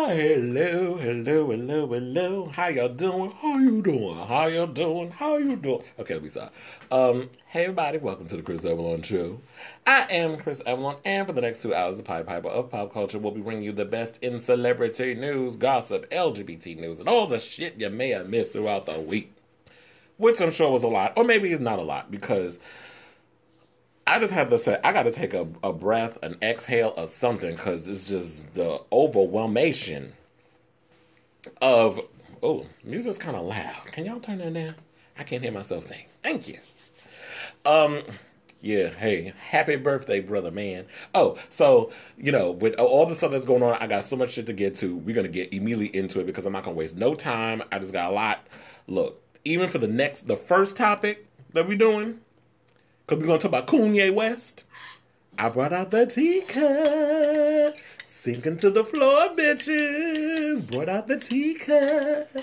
Hello, hello, hello, hello. How y'all doing? How you doing? How you doing? How you doing? Okay, let me stop. Hey everybody, welcome to the Kris Avalon Show. I am Kris Avalon, and for the next 2 hours, the Pied Piper of pop culture will be bringing you the best in celebrity news, gossip, LGBT news, and all the shit you may have missed throughout the week. Which I'm sure was a lot, or maybe it's not a lot, because I just had to say, I got to take a breath, an exhale, or something, because it's just the overwhelmation of, oh, music's kind of loud. Can y'all turn that down? I can't hear myself think. Thank you. Yeah, hey, happy birthday, brother, man. Oh, so, with all the stuff that's going on, I got so much shit to get to. We're going to get immediately into it because I'm not going to waste no time. I just got a lot. Look, even for the first topic that we're doing, because we're going to talk about Koonye West. I brought out the teacup. Sinking to the floor, bitches. Brought out the teacup. The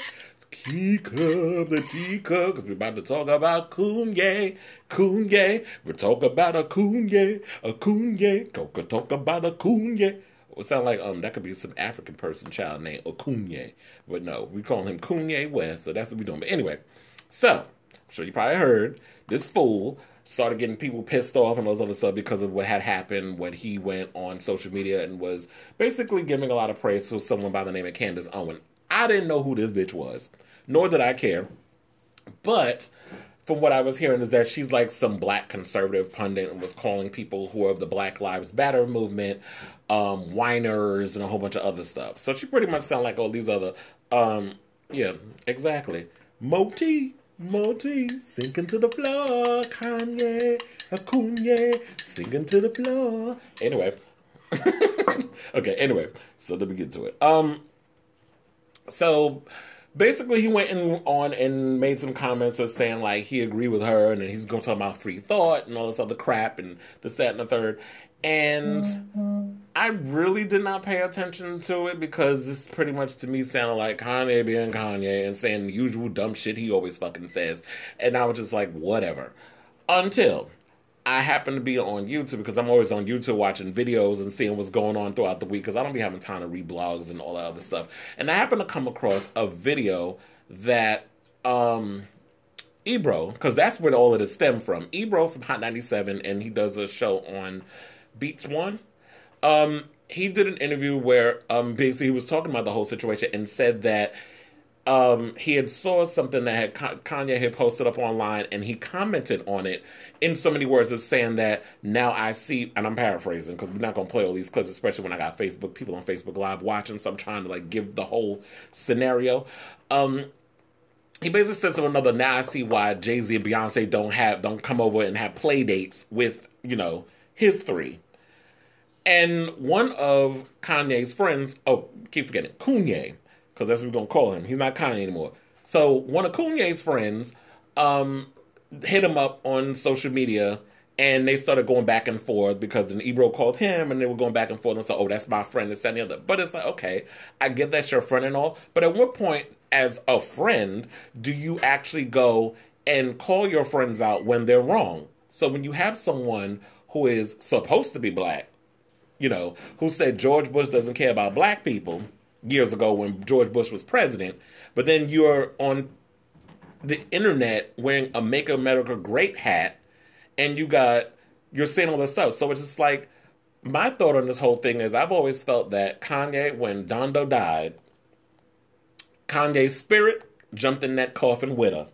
teacup. Because we're about to talk about Koonye. Koonye. We're talking about a Koonye. A Koonye. Talk about a Koonye. It sound like that could be some African person child named Koonye. But no, we call him Koonye West. So that's what we're doing. But anyway, so, I'm sure you probably heard, this fool started getting people pissed off and those other stuff because of what had happened when he went on social media and was basically giving a lot of praise to someone by the name of Candace Owen. I didn't know who this bitch was, nor did I care. But from what I was hearing is that she's like some black conservative pundit and was calling people who are of the Black Lives Matter movement whiners and a whole bunch of other stuff. So she pretty much sounded like all these other, yeah, exactly. Moti, sinking to the floor, Kanye, Koonye, sinking to the floor. Anyway. Okay, anyway, so let me get to it. So basically he went on and made some comments of saying like he agreed with her and he's going to talk about free thought and all this other crap and this, that, and the third. And I really did not pay attention to it because this pretty much to me sounded like Kanye being Kanye and saying the usual dumb shit he always fucking says. And I was just like, whatever. Until I happened to be on YouTube because I'm always on YouTube watching videos and seeing what's going on throughout the week because I don't be having time to read blogs and all that other stuff. And I happened to come across a video that Ebro, because that's where all of this stemmed from. Ebro from Hot 97, and he does a show on Beats One. He did an interview where basically he was talking about the whole situation and said that he had saw something that Kanye had posted up online, and he commented on it in so many words of saying that now I see, and I'm paraphrasing because we're not going to play all these clips, especially when I got people on Facebook Live watching, so I'm trying to like give the whole scenario. He basically said to another, now I see why Jay-Z and Beyonce don't come over and have play dates with, his three. And one of Kanye's friends, keep forgetting, Koonye, because that's what we're going to call him. He's not Kanye anymore. So one of Koonye's friends hit him up on social media, and they started going back and forth because then Ebro called him, and they were going back and forth and said, that's my friend, this, that, and the other. But it's like, okay, I get that's your friend and all, but at what point as a friend do you actually go and call your friends out when they're wrong? So when you have someone who is supposed to be black, who said George Bush doesn't care about black people years ago when George Bush was president, but then you're on the internet wearing a Make America Great hat, and you're saying all this stuff. So it's just like, my thought on this whole thing is I've always felt that Kanye, when Dondo died, Kanye's spirit jumped in that coffin with her.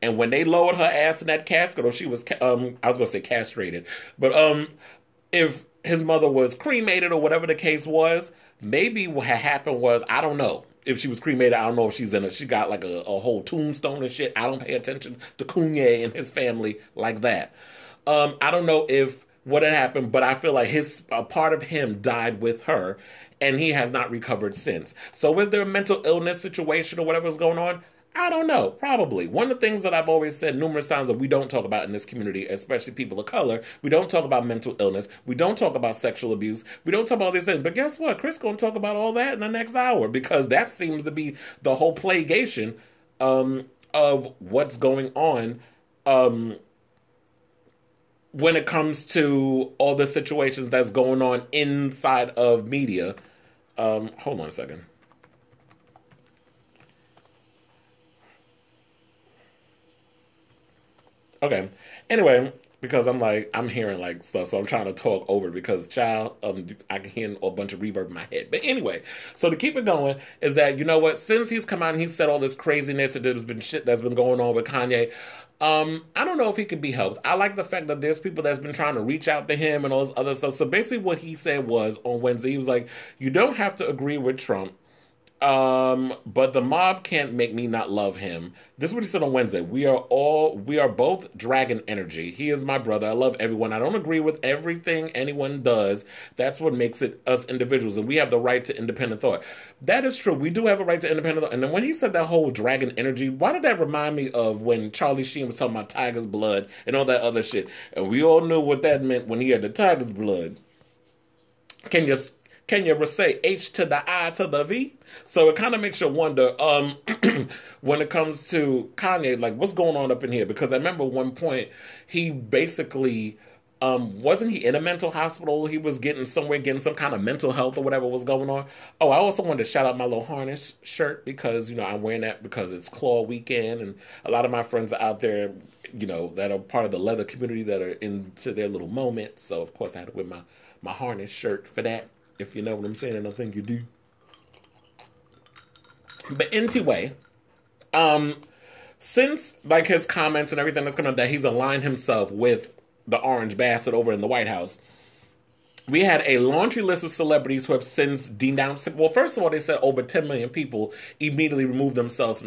And when they lowered her ass in that casket, or she was, I was going to say castrated, but if his mother was cremated or whatever the case was, maybe what had happened was, I don't know. If she was cremated, I don't know if she got like a whole tombstone and shit. I don't pay attention to Koonye and his family like that. I don't know if what had happened, but I feel like a part of him died with her, and he has not recovered since. So was there a mental illness situation or whatever was going on? I don't know. Probably. One of the things that I've always said numerous times that we don't talk about in this community, especially people of color, we don't talk about mental illness. We don't talk about sexual abuse. We don't talk about all these things. But guess what? Kris going to talk about all that in the next hour because that seems to be the whole plaguation of what's going on when it comes to all the situations that's going on inside of media. Hold on a second. Okay. Anyway, because I'm hearing like stuff, so I'm trying to talk over because child, I can hear a bunch of reverb in my head. But anyway, so to keep it going is that you know what? Since he's come out and he said all this craziness and there's been shit that's been going on with Kanye. I don't know if he could be helped. I like the fact that there's people that's been trying to reach out to him and all this other stuff. So basically, what he said was on Wednesday, he was like, "You don't have to agree with Trump." But the mob can't make me not love him. This is what he said on Wednesday. We are both dragon energy. He is my brother. I love everyone. I don't agree with everything anyone does. That's what makes it us individuals, and we have the right to independent thought. That is true. We do have a right to independent thought. And then when he said that whole dragon energy, why did that remind me of when Charlie Sheen was talking about tiger's blood and all that other shit? And we all knew what that meant when he had the tiger's blood. Can you say H to the I to the V? So it kind of makes you wonder, when it comes to Kanye, like what's going on up in here? Because I remember one point he basically, wasn't he in a mental hospital? He was getting some kind of mental health or whatever was going on. Oh, I also wanted to shout out my little harness shirt because, you know, I'm wearing that because it's Claw weekend and a lot of my friends are out there, you know, that are part of the leather community that are into their little moment. So of course I had to wear my harness shirt for that. If you know what I'm saying, and I think you do. But anyway, since like his comments and everything that's coming up that he's aligned himself with the orange bastard over in the White House, we had a laundry list of celebrities who have since denounced him. Well, first of all, they said over 10 million people immediately removed themselves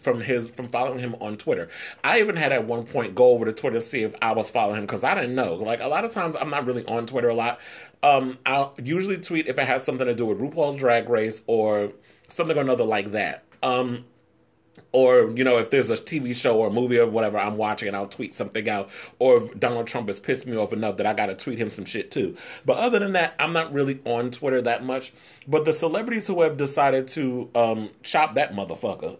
from following him on Twitter. I even had at one point go over to Twitter to see if I was following him because I didn't know. Like a lot of times, I'm not really on Twitter a lot. I'll usually tweet if it has something to do with RuPaul's Drag Race or something or another like that. Or, you know, if there's a TV show or a movie or whatever I'm watching and I'll tweet something out. Or if Donald Trump has pissed me off enough that I got to tweet him some shit too. But other than that, I'm not really on Twitter that much. But the celebrities who have decided to chop that motherfucker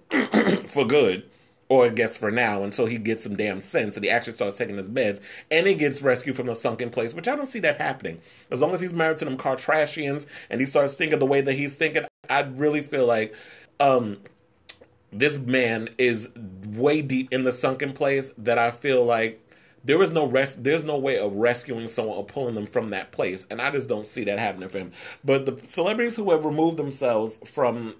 for good, or I guess for now, until he gets some damn sense and he actually starts taking his meds and he gets rescued from the sunken place, which I don't see that happening. As long as he's married to them Kardashians and he starts thinking the way that he's thinking, I really feel like this man is way deep in the sunken place that I feel like there's no way of rescuing someone or pulling them from that place. And I just don't see that happening for him. But the celebrities who have removed themselves from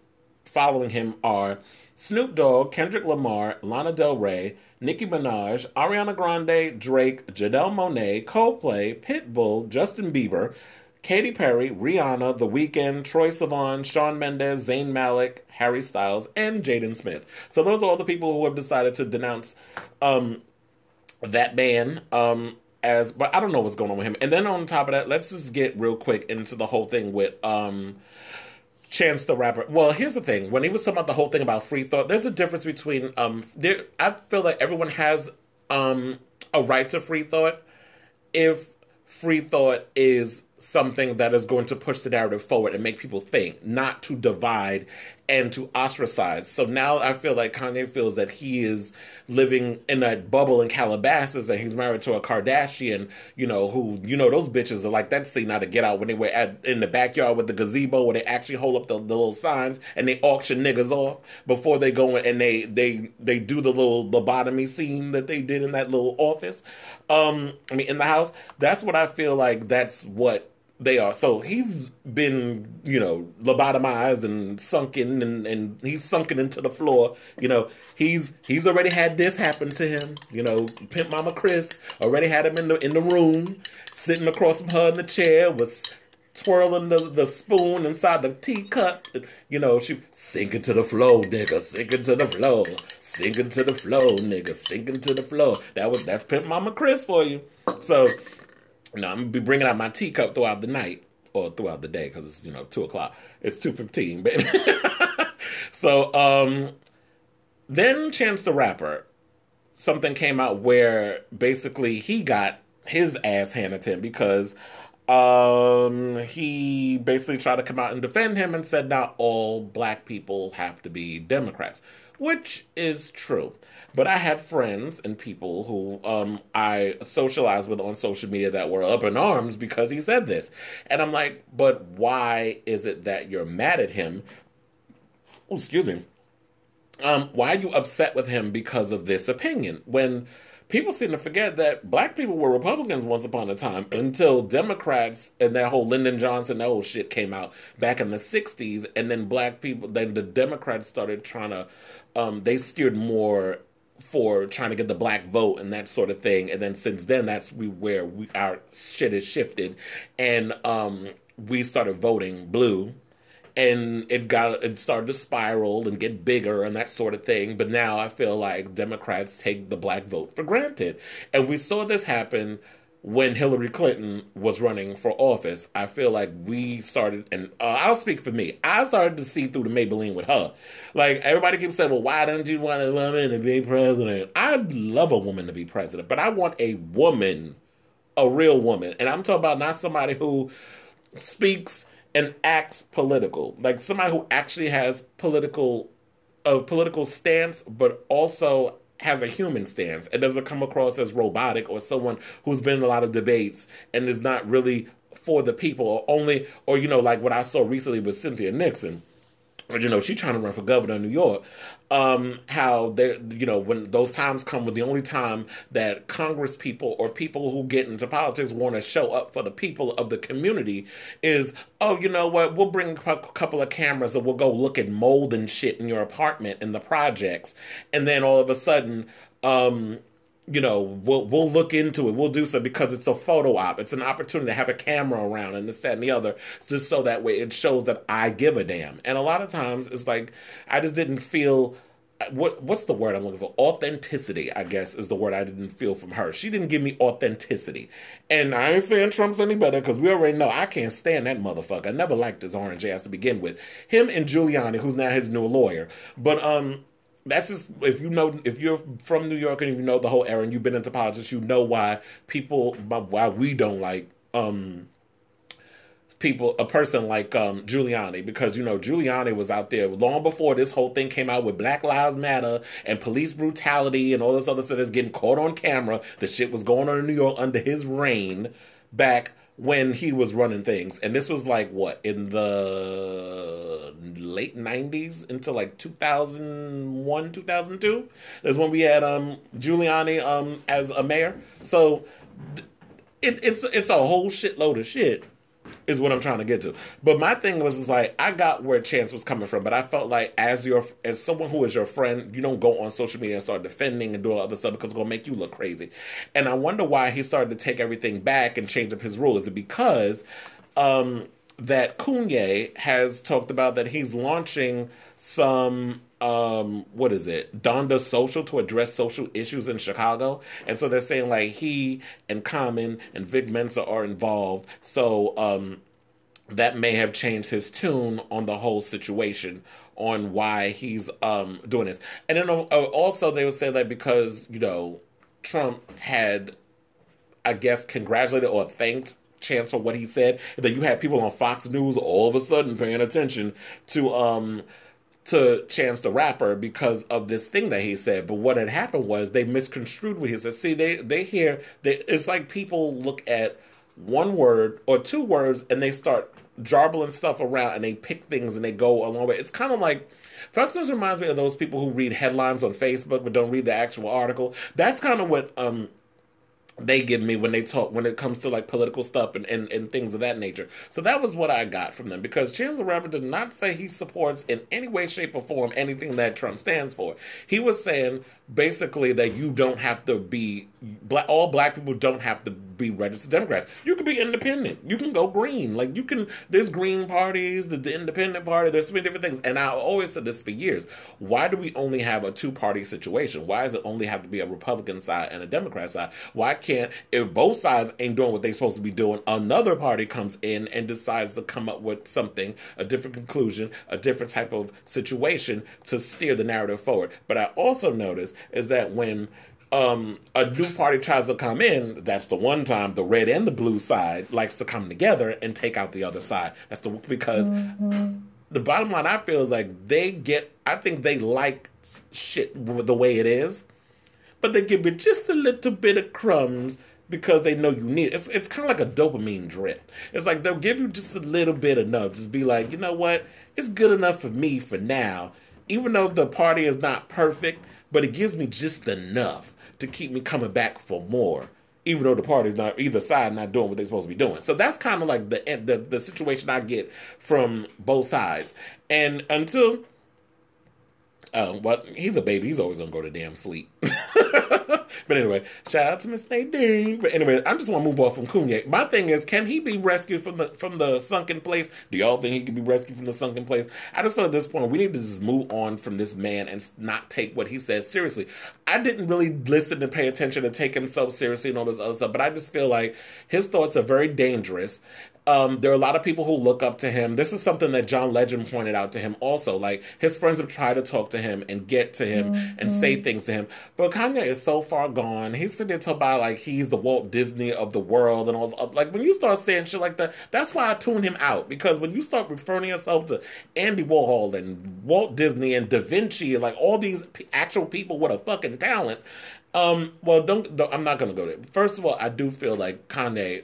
following him are Snoop Dogg, Kendrick Lamar, Lana Del Rey, Nicki Minaj, Ariana Grande, Drake, Janelle Monáe, Coldplay, Pitbull, Justin Bieber, Katy Perry, Rihanna, The Weeknd, Troye Sivan, Shawn Mendes, Zayn Malik, Harry Styles, and Jaden Smith. So those are all the people who have decided to denounce that ban but I don't know what's going on with him. And then on top of that, let's just get real quick into the whole thing with Chance the Rapper. Well, here's the thing. When he was talking about the whole thing about free thought, there's a difference between I feel like everyone has a right to free thought if free thought is something that is going to push the narrative forward and make people think, not to divide and to ostracize. So now I feel like Kanye feels that he is living in that bubble in Calabasas and he's married to a Kardashian, who, those bitches are like that scene out of Get Out when they were in the backyard with the gazebo where they actually hold up the little signs and they auction niggas off before they go in and they do the little lobotomy scene that they did in that little office. In the house. That's what I feel like that's what they are. So he's been, lobotomized and sunken and he's sunken into the floor. He's already had this happen to him. Pimp Mama Kris already had him in the room, sitting across from her in the chair, was twirling the spoon inside the teacup. She sinking to the floor, nigga, sinking to the floor. Sinking to the floor, nigga, sinking to the floor. That's Pimp Mama Kris for you. So, I'm going to be bringing out my teacup throughout the night, or throughout the day, because it's, 2 o'clock. It's 2:15, baby. So, then Chance the Rapper, something came out where basically he got his ass handed to him because he basically tried to come out and defend him and said not all black people have to be Democrats, which is true. But I had friends and people who I socialized with on social media that were up in arms because he said this. And I'm like, but why is it that you're mad at him? Oh, excuse me. Why are you upset with him because of this opinion? When people seem to forget that black people were Republicans once upon a time until Democrats and that whole Lyndon Johnson, that whole shit came out back in the 60s. And then black people, then the Democrats started trying to, they steered more for trying to get the black vote and that sort of thing. And then since then, that's where our shit has shifted. And we started voting blue. And it started to spiral and get bigger and that sort of thing. But now I feel like Democrats take the black vote for granted. And we saw this happen when Hillary Clinton was running for office. I feel like we started, and I'll speak for me, I started to see through the Maybelline with her. Like, everybody keeps saying, well, why don't you want a woman to be president? I'd love a woman to be president, but I want a woman, a real woman. And I'm talking about not somebody who speaks and acts political, like somebody who actually has a political stance, but also has a human stance. It doesn't come across as robotic or someone who's been in a lot of debates and is not really for the people, or like what I saw recently with Cynthia Nixon. She's trying to run for governor of New York. How they, when those times come, when the only time that Congress people or people who get into politics want to show up for the people of the community is, oh, you know what, we'll bring a couple of cameras and we'll go look at mold and shit in your apartment in the projects. And then all of a sudden, we'll look into it. We'll do so because it's a photo op. It's an opportunity to have a camera around and this, that, and the other, just so that way it shows that I give a damn. And a lot of times it's like, I just didn't feel, what's the word I'm looking for? Authenticity, I guess, is the word I didn't feel from her. She didn't give me authenticity. And I ain't saying Trump's any better because we already know I can't stand that motherfucker. I never liked his orange ass to begin with. Him and Giuliani, who's now his new lawyer. But, that's just, if you're from New York and you know the whole era and you've been into politics, you know why we don't like a person like Giuliani, because Giuliani was out there long before this whole thing came out with Black Lives Matter and police brutality and all this other stuff that's getting caught on camera. The shit was going on in New York under his reign back when he was running things. And this was like, what, in the late 90s into like 2001, 2002? That's when we had Giuliani as a mayor. So it's a whole shitload of shit is what I'm trying to get to. But my thing was like, I got where Chance was coming from, but I felt like as someone who is your friend, you don't go on social media and start defending and doing other stuff because it's going to make you look crazy. And I wonder why he started to take everything back and change up his rule. Is it because that Koonye has talked about that he's launching some Donda Social to address social issues in Chicago. And so they're saying like he and Common and Vic Mensa are involved. So that may have changed his tune on the whole situation on why he's doing this. And then also they would say that because, Trump had, I guess, congratulated or thanked Chance for what he said, that you had people on Fox News all of a sudden paying attention to Chance the Rapper because of this thing that he said. But what had happened was they misconstrued what he said. See, it's like people look at one word or two words and they start jarbling stuff around and they pick things and they go a long way. It's kind of like, Fox News reminds me of those people who read headlines on Facebook but don't read the actual article. That's kind of what they give me when it comes to like political stuff and things of that nature. So that was what I got from them, because Chance the Rapper did not say he supports in any way, shape, or form anything that Trump stands for. He was saying basically that you don't have to be all black people don't have to be registered Democrats. You can be independent. You can go green. Like there's green parties, there's the independent party, there's so many different things. And I always said this for years. Why do we only have a two-party situation? Why does it only have to be a Republican side and a Democrat side? Why can't, if both sides ain't doing what they're supposed to be doing, another party comes in and decides to come up with something, a different conclusion, a different type of situation to steer the narrative forward? But I also noticed is that when a new party tries to come in, that's the one time the red and the blue side likes to come together and take out the other side. Because the bottom line I feel is like I think they like shit the way it is, but they give you just a little bit of crumbs because they know you need it. It's kind of like a dopamine drip. It's like they'll give you just a little bit enough. Just be like, you know what? It's good enough for me for now. Even though the party is not perfect, but it gives me just enough to keep me coming back for more, even though the party's not, either side not doing what they're supposed to be doing. So that's kind of like the situation I get from both sides. And until, well, he's a baby. He's always going to go to damn sleep. But anyway, shout out to Miss Nadine. But anyway, I just want to move off from Koonye. My thing is, can he be rescued from the sunken place? Do y'all think he can be rescued from the sunken place? I just feel at this point, we need to just move on from this man and not take what he says seriously. I didn't really listen and pay attention to take him so seriously and all this other stuff, but I just feel like his thoughts are very dangerous. There are a lot of people who look up to him. This is something that John Legend pointed out to him also. Like, his friends have tried to talk to him and get to him and say things to him. But Kanye is so far gone. He's sitting there talking about, like, he's the Walt Disney of the world and all this. Like, when you start saying shit like that, that's why I tune him out. Because when you start referring to yourself to Andy Warhol and Walt Disney and Da Vinci and, like, all these actual people with a fucking talent, well, don't I'm not going to go there. First of all, I do feel like Kanye...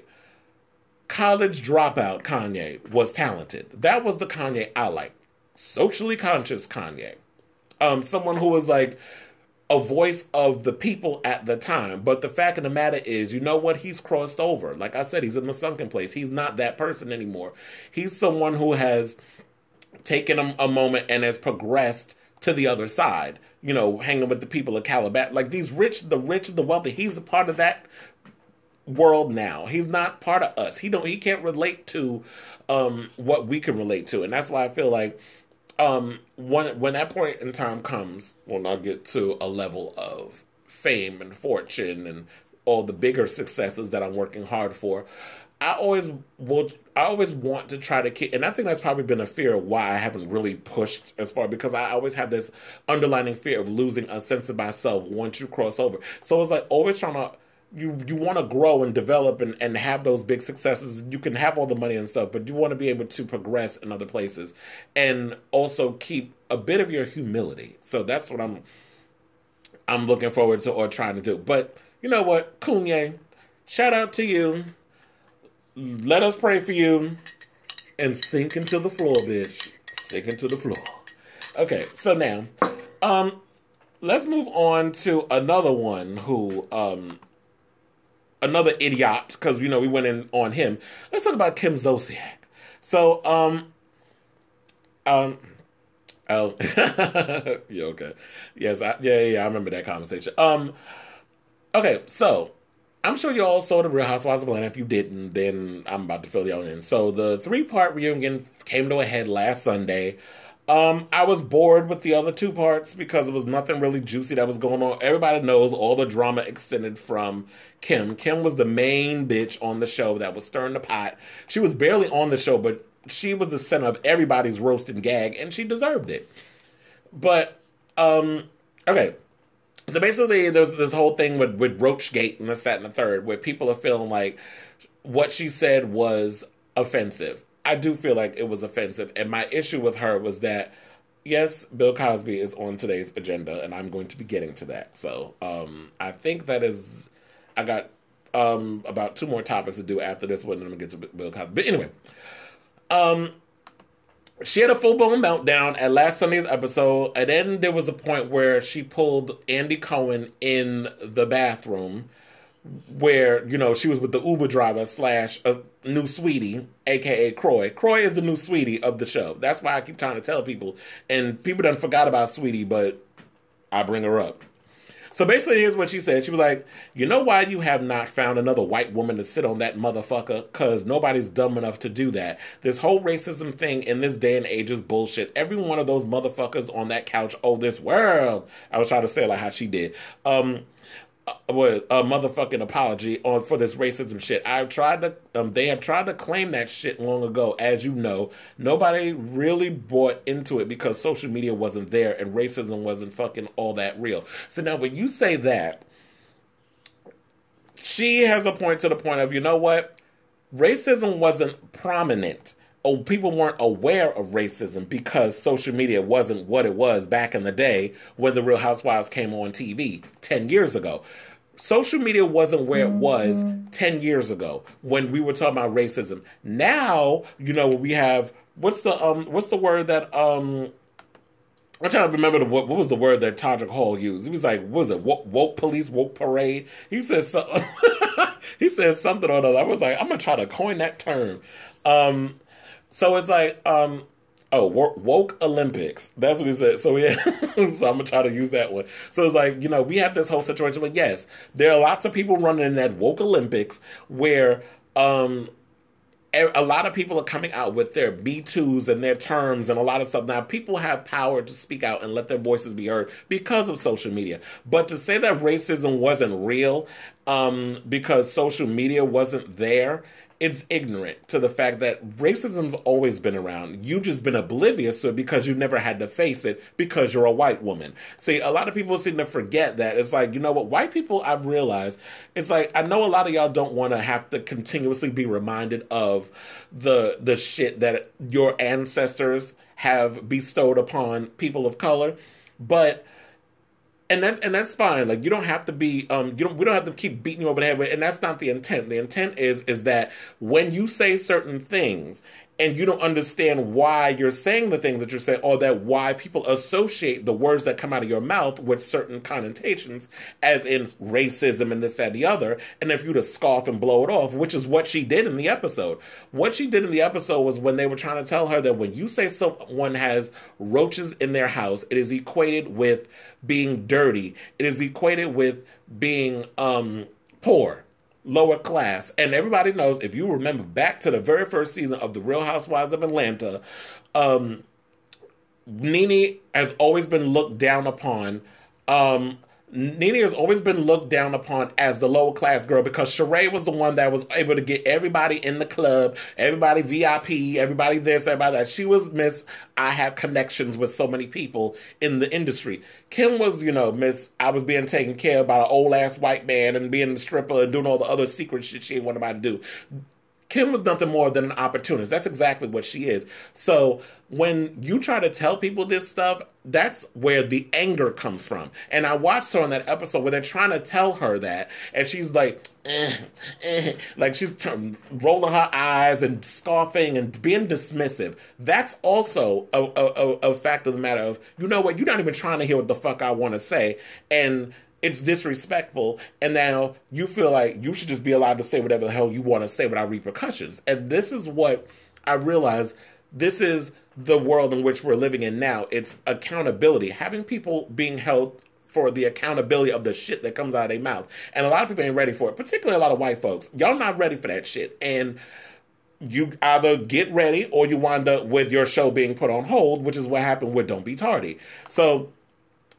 College dropout Kanye was talented. That was the Kanye I like. Socially conscious Kanye. Someone who was like a voice of the people at the time. But the fact of the matter is, you know what? He's crossed over. Like I said, he's in the sunken place. He's not that person anymore. He's someone who has taken a moment and has progressed to the other side. You know, hanging with the people of Calabash. Like these the wealthy. He's a part of that world now. He's not part of us. He can't relate to what we can relate to. And that's why I feel like when that point in time comes, when I get to a level of fame and fortune and all the bigger successes that I'm working hard for, I always want to try to keep, and I think that's probably been a fear of why I haven't really pushed as far, because I always have this underlining fear of losing a sense of myself once you cross over. So it's like always trying to, you want to grow and develop and have those big successes. You can have all the money and stuff, but you want to be able to progress in other places and also keep a bit of your humility. So that's what I'm looking forward to or trying to do. But you know what, Koonye, shout out to you. Let us pray for you and sink into the floor, bitch. Sink into the floor. Okay, so now, let's move on to another one who, another idiot, because, you know, we went in on him. Let's talk about Kim Zolciak. So, oh, yeah, okay. Yes, I remember that conversation. Okay, so, I'm sure you all saw the Real Housewives of Atlanta. If you didn't, then I'm about to fill y'all in. So, the 3-part reunion came to a head last Sunday. I was bored with the other 2 parts because there was nothing really juicy that was going on. Everybody knows all the drama extended from Kim. Kim was the main bitch on the show that was stirring the pot. She was barely on the show, but she was the center of everybody's roast and gag, and she deserved it. But, okay. So basically, there's this whole thing with roachgate and this, that, and the third, where people are feeling like what she said was offensive. I do feel like it was offensive. And my issue with her was that, yes, Bill Cosby is on today's agenda, and I'm going to be getting to that. So I think that is, I got about 2 more topics to do after this one, and I'm going to get to Bill Cosby. But anyway, she had a full-blown meltdown at last Sunday's episode, and then there was a point where she pulled Andy Cohen in the bathroom, where, you know, she was with the Uber driver / a new sweetie, a.k.a. Croy. Croy is the new sweetie of the show. That's why I keep trying to tell people. And people done forgot about Sweetie, but I bring her up. So basically, here's what she said. She was like, you know why you have not found another white woman to sit on that motherfucker? Because nobody's dumb enough to do that. This whole racism thing in this day and age is bullshit. Every one of those motherfuckers on that couch owe this world. I was trying to say it like how she did. A motherfucking apology for this racism shit. They have tried to claim that shit long ago. As you know, nobody really bought into it because social media wasn't there and racism wasn't fucking all that real. So now when you say that, she has a point to the point of, you know what? Racism wasn't prominent. Oh, people weren't aware of racism because social media wasn't what it was back in the day when the Real Housewives came on TV 10 years ago. Social media wasn't where it was 10 years ago when we were talking about racism. Now, you know, we have, what's the word that I'm trying to remember what was the word that Todrick Hall used. He was like, what was it? Woke police, woke parade. He said something. He said something or other. I was like, I'm gonna try to coin that term. So it's like, woke Olympics. That's what he said. So yeah, so I'm gonna try to use that one. So it's like, we have this whole situation. But yes, there are lots of people running in that woke Olympics where a lot of people are coming out with their B2s and their terms and a lot of stuff. Now, people have power to speak out and let their voices be heard because of social media. But to say that racism wasn't real because social media wasn't there, it's ignorant to the fact that racism's always been around. You've just been oblivious to it because you never had to face it because you're a white woman. See, a lot of people seem to forget that. It's like, you know what? White people, I've realized, it's like, I know a lot of y'all don't want to have to continuously be reminded of the shit that your ancestors have bestowed upon people of color, but and that's fine. Like, you don't have to be we don't have to keep beating you over the head with it, and that's not the intent. The intent is that when you say certain things and you don't understand why you're saying the things that you're saying, or that why people associate the words that come out of your mouth with certain connotations, as in racism and this, that, and the other, and if you to scoff and blow it off, which is what she did in the episode. What she did in the episode was when they were trying to tell her that when you say someone has roaches in their house, it is equated with being dirty. It is equated with being poor, lower class. And everybody knows, if you remember back to the very first season of The Real Housewives of Atlanta, Nene has always been looked down upon. Nene has always been looked down upon as the lower class girl because Sheree was the one that was able to get everybody in the club, everybody VIP, everybody this, everybody that. She was Miss, I have connections with so many people in the industry. Kim was, Miss, I was being taken care of by an old ass white man and being a stripper and doing all the other secret shit she didn't want nobody to do. Kim was nothing more than an opportunist. That's exactly what she is. So when you try to tell people this stuff, that's where the anger comes from. And I watched her on that episode where they're trying to tell her that, and she's like, like she's rolling her eyes and scoffing and being dismissive. That's also a fact of the matter of, you know what, you're not even trying to hear what the fuck I want to say, and it's disrespectful, and now you feel like you should just be allowed to say whatever the hell you want to say without repercussions. And this is what I realize, this is the world in which we're living in now. It's accountability, having people being held for the accountability of the shit that comes out of their mouth. And a lot of people ain't ready for it, particularly a lot of white folks. Y'all not ready for that shit. And you either get ready or you wind up with your show being put on hold, which is what happened with Don't Be Tardy. So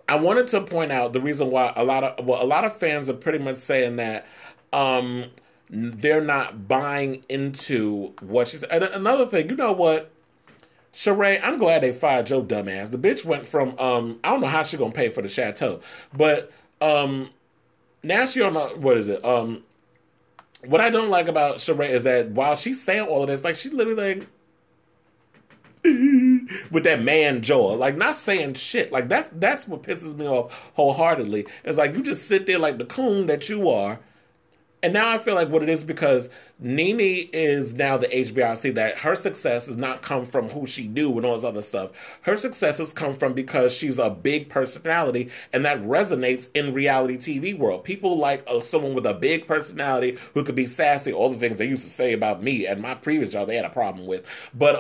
I wanted to point out the reason why a lot of fans are pretty much saying that they're not buying into what she said. And another thing, you know what, Sheree, I'm glad they fired your dumbass. The bitch went from I don't know how she gonna pay for the chateau, but now she on what is it? What I don't like about Sheree is that while she's saying all of this, like, she's literally like with that man jaw, like, not saying shit. Like, that's what pisses me off wholeheartedly. It's like, you just sit there like the coon that you are. And now I feel like what it is, because Nene is now the HBIC, that her success has not come from who she knew and all this other stuff. Her success has come from because she's a big personality, and that resonates in reality TV world. People like someone with a big personality who could be sassy, all the things they used to say about me and my previous job they had a problem with. But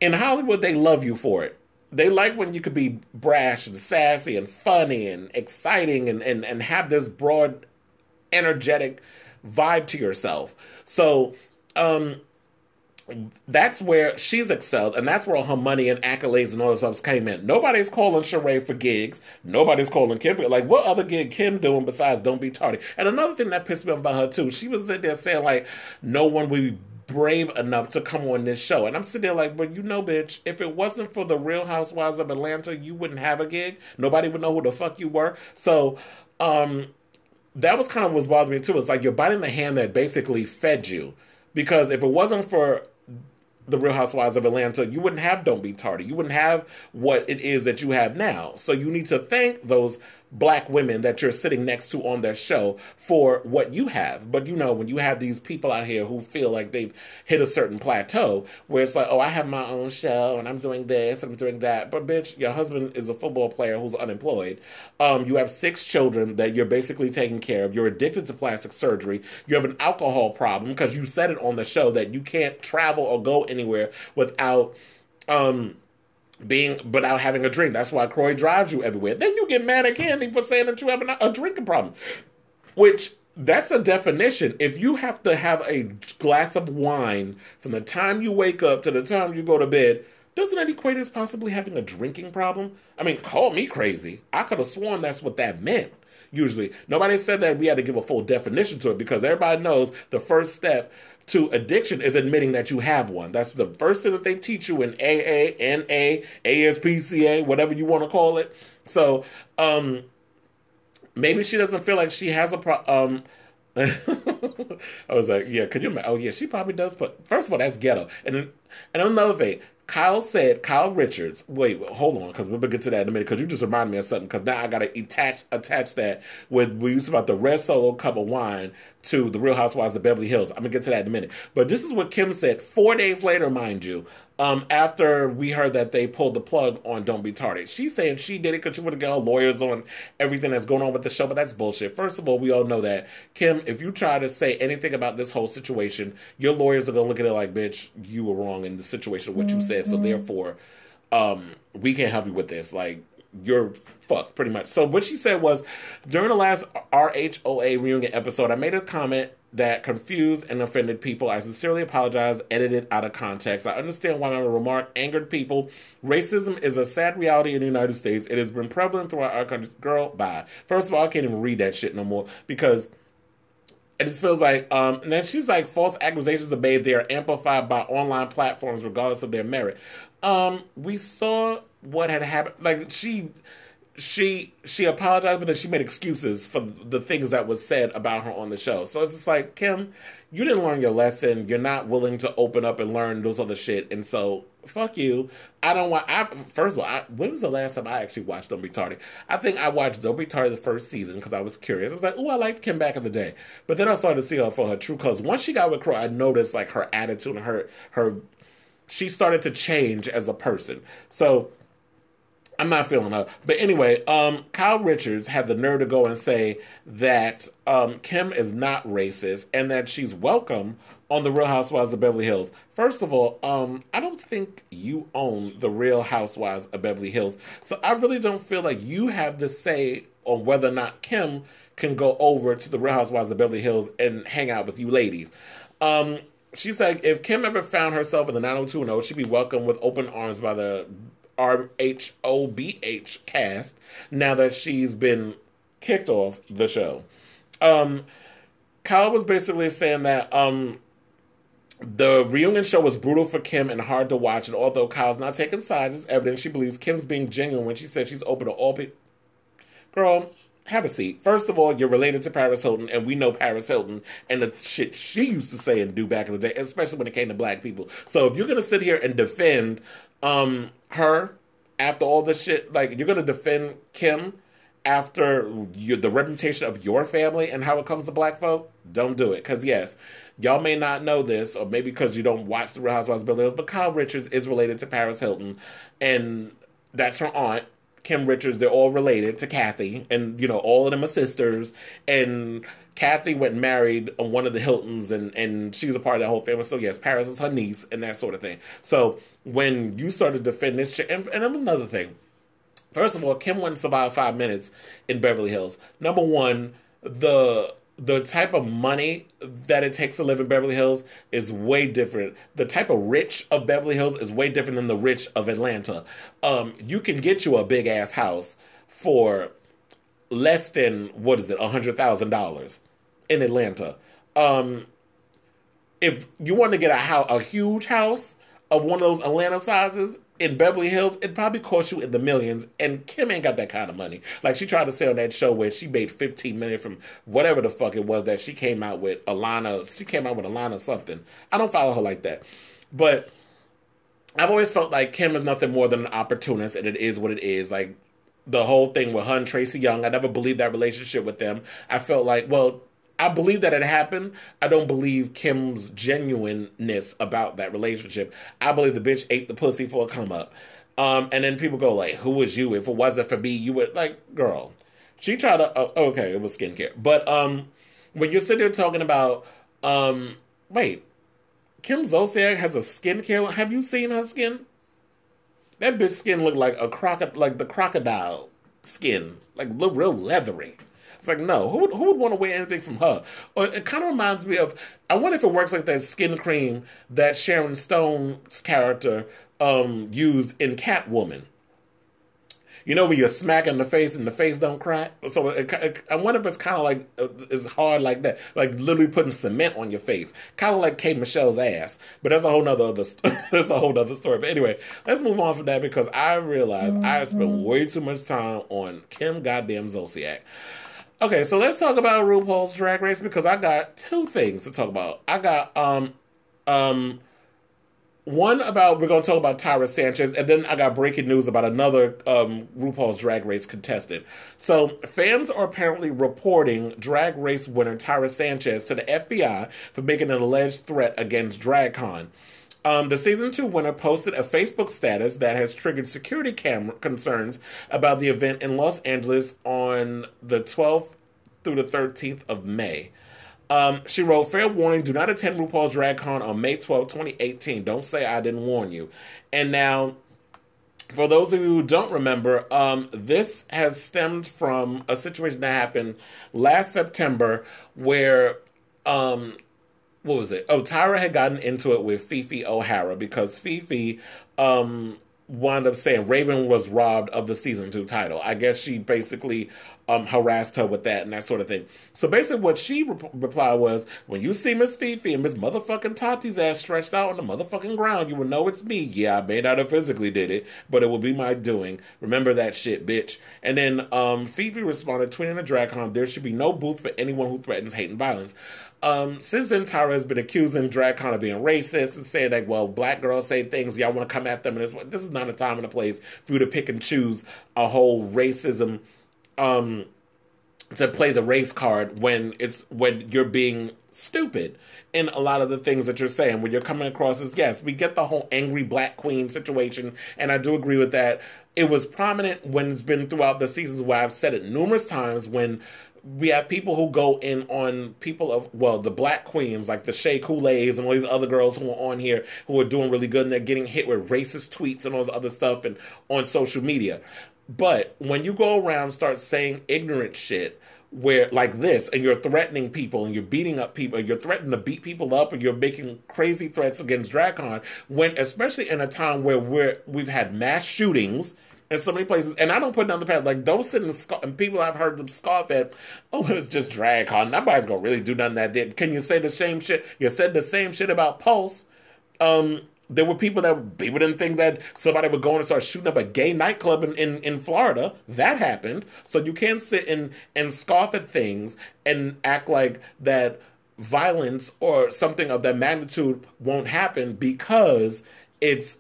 in Hollywood, they love you for it. They like when you could be brash and sassy and funny and exciting and have this broad, energetic vibe to yourself. So that's where she's excelled, and that's where all her money and accolades and all this stuff came in. Nobody's calling Sheree for gigs. Nobody's calling Kim for, like, what other gig Kim doing besides Don't Be Tardy? And another thing that pissed me off about her too, she was sitting there saying, like, no one would be brave enough to come on this show. And I'm sitting there like, but bitch, if it wasn't for the Real Housewives of Atlanta, you wouldn't have a gig. Nobody would know who the fuck you were. So that was kind of what's bothering me too. It's like, you're biting the hand that basically fed you. Because if it wasn't for the Real Housewives of Atlanta, you wouldn't have Don't Be Tardy. You wouldn't have what it is that you have now. So you need to thank those black women that you're sitting next to on their show for what you have. But when you have these people out here who feel like they've hit a certain plateau where it's like, oh, I have my own show and I'm doing this and I'm doing that. But bitch, your husband is a football player who's unemployed. You have 6 children that you're basically taking care of. You're addicted to plastic surgery. You have an alcohol problem because you said it on the show that you can't travel or go anywhere without without having a drink. That's why Croy drives you everywhere. Then you get mad at Candy for saying that you have a drinking problem, which that's a definition. If you have to have a glass of wine from the time you wake up to the time you go to bed, doesn't that equate as possibly having a drinking problem? I mean, call me crazy. I could have sworn that's what that meant. Usually, nobody said that we had to give a full definition to it because everybody knows the first step to addiction is admitting that you have one. That's the first thing that they teach you in AA, NA, ASPCA, whatever you want to call it. So, maybe she doesn't feel like she has a problem. I was like, yeah, could you imagine? Oh, yeah, she probably does. But first of all, that's ghetto. And another thing, Kyle Richards, wait, hold on, because we'll get to that in a minute, because you just reminded me of something, because now I got to attach that with, we used about the red solo cup of wine to the Real Housewives of Beverly Hills. I'm going to get to that in a minute. But this is what Kim said 4 days later, mind you, after we heard that they pulled the plug on Don't Be Tardy. She's saying she did it because she wanted to get her lawyers on everything that's going on with the show, but that's bullshit. First of all, we all know that. Kim, if you try to say anything about this whole situation, your lawyers are going to look at it like, bitch, you were wrong in the situation of what you said, so therefore, we can't help you with this. Like, you're fucked, pretty much. So what she said was, during the last RHOA reunion episode, I made a comment that confused and offended people. I sincerely apologize, edited out of context. I understand why my remark angered people. Racism is a sad reality in the United States. It has been prevalent throughout our country. Girl, bye. First of all, I can't even read that shit no more because it just feels like, and then she's like, false accusations are made. They are amplified by online platforms regardless of their merit. We saw what had happened. Like, she apologized, but then she made excuses for the things that was said about her on the show. So it's just like, Kim, you didn't learn your lesson. You're not willing to open up and learn those other shit. And so, fuck you. First of all, when was the last time I actually watched Don't Be Tardy? I think I watched Don't Be Tardy the first season because I was curious. I was like, oh, I liked Kim back in the day. But then I started to see her for her true colors. Once she got with Crow, I noticed like her attitude and her she started to change as a person. So I'm not feeling her. But anyway, Kyle Richards had the nerve to go and say that Kim is not racist and that she's welcome on the Real Housewives of Beverly Hills. First of all, I don't think you own the Real Housewives of Beverly Hills. So I really don't feel like you have the say on whether or not Kim can go over to the Real Housewives of Beverly Hills and hang out with you ladies. She said if Kim ever found herself in the 90210, she'd be welcomed with open arms by the RHOBH cast now that she's been kicked off the show. Kyle was basically saying that the reunion show was brutal for Kim and hard to watch, and although Kyle's not taking sides, it's evident she believes Kim's being genuine when she said she's open to all people. Girl, have a seat. First of all, you're related to Paris Hilton, and we know Paris Hilton and the shit she used to say and do back in the day, especially when it came to black people. So if you're going to sit here and defend her after all this shit, like, you're going to defend Kim after the reputation of your family and how it comes to black folk, don't do it. Because, yes, y'all may not know this, or maybe because you don't watch The Real Housewives of Beverly Hills, but Kyle Richards is related to Paris Hilton, and that's her aunt. Kim Richards, they're all related to Kathy, and all of them are sisters, and Kathy went and married one of the Hiltons, and she was a part of that whole family. So yes, Paris is her niece and that sort of thing. So when you started to defend this chick, and another thing, first of all, Kim wouldn't survive 5 minutes in Beverly Hills. Number one, the type of money that it takes to live in Beverly Hills is way different. The type of rich of Beverly Hills is way different than the rich of Atlanta. You can get you a big ass house for less than, $100,000 in Atlanta. If you want to get a huge house of one of those Atlanta sizes in Beverly Hills, it probably cost you in the millions, and Kim ain't got that kind of money. Like, she tried to say on that show where she made $15 million from whatever the fuck it was that she came out with Alana. She came out with Alana something. I don't follow her like that. But I've always felt like Kim is nothing more than an opportunist, and it is what it is. Like, the whole thing with her and Tracy Young. I never believed that relationship with them. I felt like, well, I believe that it happened. I don't believe Kim's genuineness about that relationship. I believe the bitch ate the pussy for a come up. And then people go like, who was you? If it wasn't for me, you would, like, girl. She tried to, okay, it was skincare. But when you're sitting there talking about, wait, Kim Zolciak has a skincare. Have you seen her skin? That bitch skin looked like like the crocodile skin, like look real leathery. It's like, no, who would want to wear anything from her? Or it kind of reminds me of, I wonder if it works like that skin cream that Sharon Stone's character used in Catwoman. You know, when you're smacking the face and the face don't crack? So I wonder if it's kind of like, it's hard like that. Like literally putting cement on your face. Kind of like Kate Michelle's ass. But that's a whole nother, that's a whole nother story. But anyway, let's move on from that because I realized I spent way too much time on Kim goddamn Zolciak. Okay, so let's talk about RuPaul's Drag Race because I got two things to talk about. I got, one about, we're going to talk about Tyra Sanchez, and then I got breaking news about another RuPaul's Drag Race contestant. So fans are apparently reporting Drag Race winner Tyra Sanchez to the FBI for making an alleged threat against DragCon. The season 2 winner posted a Facebook status that has triggered security camera concerns about the event in Los Angeles on the 12th through the 13th of May. She wrote, fair warning, do not attend RuPaul's DragCon on May 12, 2018. Don't say I didn't warn you. And now, for those of you who don't remember, this has stemmed from a situation that happened last September where, what was it? Oh, Tyra had gotten into it with Fifi O'Hara because Fifi, wound up saying Raven was robbed of the season 2 title. I guess she basically harassed her with that and that sort of thing. So basically what she replied was, when you see Miss Fifi and Miss motherfucking Tati's ass stretched out on the motherfucking ground, you will know it's me. Yeah, I may not have physically did it, but it will be my doing. Remember that shit, bitch. And then Fifi responded, tweeting at DragCon, there should be no booth for anyone who threatens hate and violence. Since then, Tyra has been accusing DragCon of being racist and saying that, well, black girls say things, y'all want to come at them. And this is not a time and a place for you to pick and choose a whole racism, to play the race card when you're being stupid in a lot of the things that you're saying, when you're coming across as, yes, we get the whole angry black queen situation, and I do agree with that. It was prominent when it's been throughout the seasons where I've said it numerous times when we have people who go in on people of, well, the black queens, like the Shea Kool-Aids and all these other girls who are on here who are doing really good and they're getting hit with racist tweets and all this other stuff and on social media. But when you go around and start saying ignorant shit where like this and you're threatening people and you're beating up people, you're threatening to beat people up and you're making crazy threats against DragCon, when especially in a time where we've had mass shootings in so many places, and I don't put down the path. Like, don't sit and people I've heard them scoff at, oh, it's just DragCon. Nobody's gonna really do nothing that did. Can you say the same shit? You said the same shit about Pulse. There were people didn't think that somebody would go and start shooting up a gay nightclub in Florida. That happened. So you can't sit and scoff at things and act like that violence or something of that magnitude won't happen because it's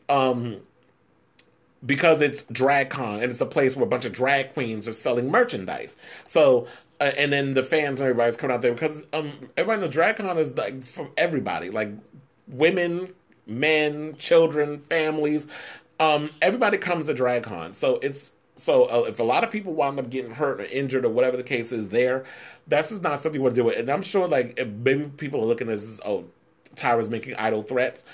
DragCon and it's a place where a bunch of drag queens are selling merchandise. So, and then the fans and everybody's coming out there because everybody knows DragCon is like for everybody, like women, men, children, families. Everybody comes to DragCon. So if a lot of people wind up getting hurt or injured or whatever the case is there, that's just not something you want to do it. And I'm sure like maybe people are looking at this as, oh, Tyra's making idle threats.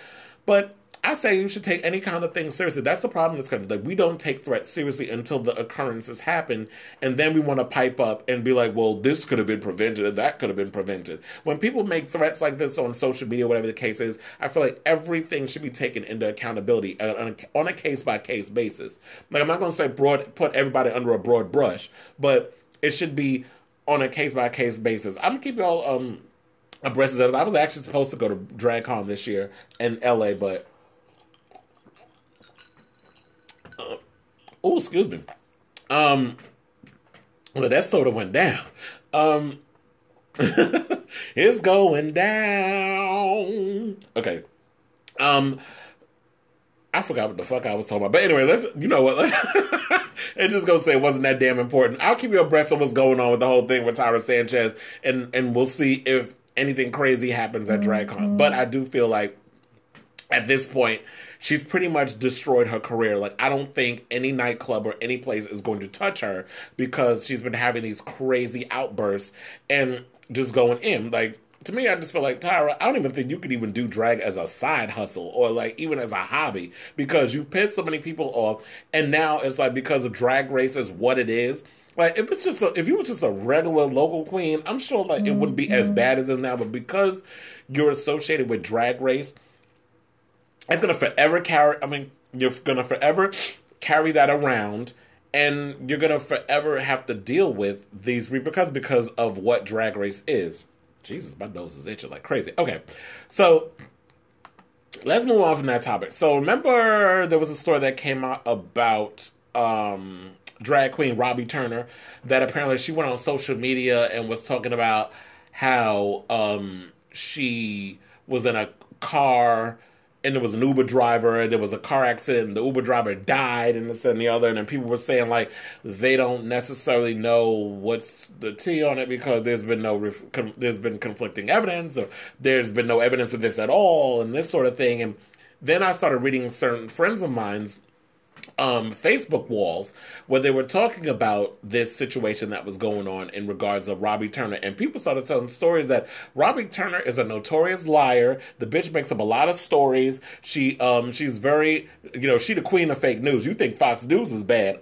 But I say you should take any kind of thing seriously. That's the problem in this country. Like, we don't take threats seriously until the occurrences happen, and then we want to pipe up and be like, well, this could have been prevented, and that could have been prevented. When people make threats like this on social media, whatever the case is, I feel like everything should be taken into accountability on a case-by-case basis. Like, I'm not going to say put everybody under a broad brush, but it should be on a case-by-case basis. I'm going to keep y'all abreast of this. I was actually supposed to go to DragCon this year in LA, but oh, excuse me. Well, that sort of went down. It's going down. Okay. I forgot what the fuck I was talking about. But anyway, you know what? It's just gonna say it wasn't that damn important. I'll keep you abreast of what's going on with the whole thing with Tyra Sanchez, and we'll see if anything crazy happens at DragCon. But I do feel like at this point, she's pretty much destroyed her career. Like, I don't think any nightclub or any place is going to touch her because she's been having these crazy outbursts and just going in. Like, to me, I just feel like, Tyra, I don't even think you could even do drag as a side hustle or, like, even as a hobby because you've pissed so many people off. And now it's like, because of Drag Race is what it is. Like, if you were just a regular local queen, I'm sure, like, it wouldn't be as bad as it is now. But because you're associated with Drag Race, it's going to forever you're going to forever carry that around, and you're going to forever have to deal with these repercussions because of what Drag Race is. Jesus, my nose is itching like crazy. Okay, so let's move on from that topic. So remember there was a story that came out about drag queen Robbie Turner that apparently she went on social media and was talking about how she was in a car and there was an Uber driver, and there was a car accident, and the Uber driver died, and this and the other, and then people were saying, like, they don't necessarily know what's the tea on it because there's been conflicting evidence, or there's been no evidence of this at all, and this sort of thing. And then I started reading certain friends of mine's Facebook walls where they were talking about this situation that was going on in regards of Robbie Turner, and people started telling stories that Robbie Turner is a notorious liar. The bitch makes up a lot of stories. She's very, she the queen of fake news. You think Fox News is bad?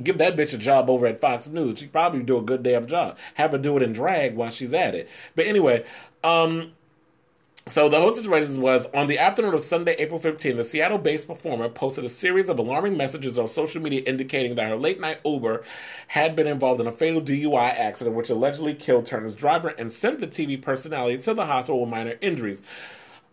Give that bitch a job over at Fox News. She'd probably do a good damn job. Have her do it in drag while she's at it. But anyway, so the whole situation was, on the afternoon of Sunday, April 15th, the Seattle-based performer posted a series of alarming messages on social media indicating that her late-night Uber had been involved in a fatal DUI accident which allegedly killed Turner's driver and sent the TV personality to the hospital with minor injuries.